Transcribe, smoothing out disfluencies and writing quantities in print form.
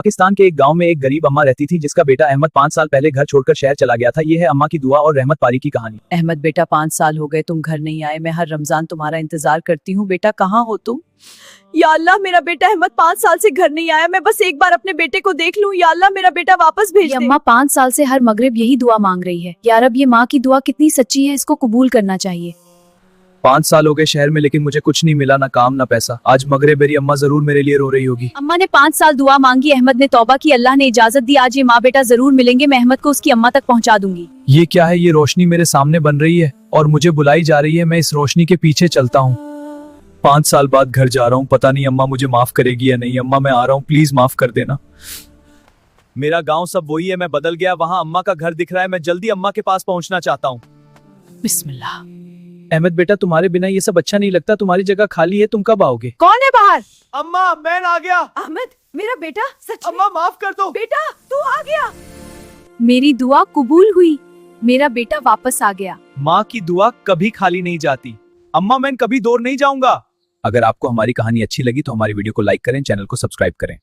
पाकिस्तान के एक गांव में एक गरीब अम्मा रहती थी जिसका बेटा अहमद 5 साल पहले घर छोड़कर शहर चला गया था। ये है अम्मा की दुआ और रहमत पारी की कहानी। अहमद बेटा 5 साल हो गए तुम घर नहीं आए। मैं हर रमजान तुम्हारा इंतजार करती हूँ। बेटा कहाँ हो तुम? या अल्लाह मेरा बेटा अहमद 5 साल से घर नहीं आया। मैं बस एक बार अपने बेटे को देख लूँ। या अल्लाह मेरा बेटा वापस भेज दे। अम्मा 5 साल से हर मगरिब यही दुआ मांग रही है। यार अब ये माँ की दुआ कितनी सच्ची है, इसको कबूल करना चाहिए। 5 साल हो गए शहर में लेकिन मुझे कुछ नहीं मिला, ना काम ना पैसा। आज मगरिब मेरी अम्मा जरूर मेरे लिए रो रही होगी। अम्मा ने 5 साल दुआ मांगी, अहमद ने तौबा की, अल्लाह ने इजाजत दी। आज ये माँ बेटा जरूर मिलेंगे। मैं अहमद को उसकी अम्मा तक पहुँचा दूंगी। ये क्या है? ये रोशनी मेरे सामने बन रही है और मुझे बुलाई जा रही है। मैं इस रोशनी के पीछे चलता हूँ। 5 साल बाद घर जा रहा हूँ। पता नहीं अम्मा मुझे माफ करेगी या नहीं। अम्मा मैं आ रहा हूँ, प्लीज माफ कर देना। मेरा गाँव सब वही है, मैं बदल गया। वहाँ अम्मा का घर दिख रहा है। मैं जल्दी अम्मा के पास पहुँचना चाहता हूँ। बिस्मिल्लाह। अहमद बेटा तुम्हारे बिना ये सब अच्छा नहीं लगता। तुम्हारी जगह खाली है, तुम कब आओगे? कौन है बाहर? अम्मा मैं आ गया। अहमद मेरा बेटा सच में? अम्मा माफ कर दो। बेटा तू आ गया। मेरी दुआ कबूल हुई, मेरा बेटा वापस आ गया। माँ की दुआ कभी खाली नहीं जाती। अम्मा मैं कभी दूर नहीं जाऊंगा। अगर आपको हमारी कहानी अच्छी लगी तो हमारी वीडियो को लाइक करें, चैनल को सब्सक्राइब करें।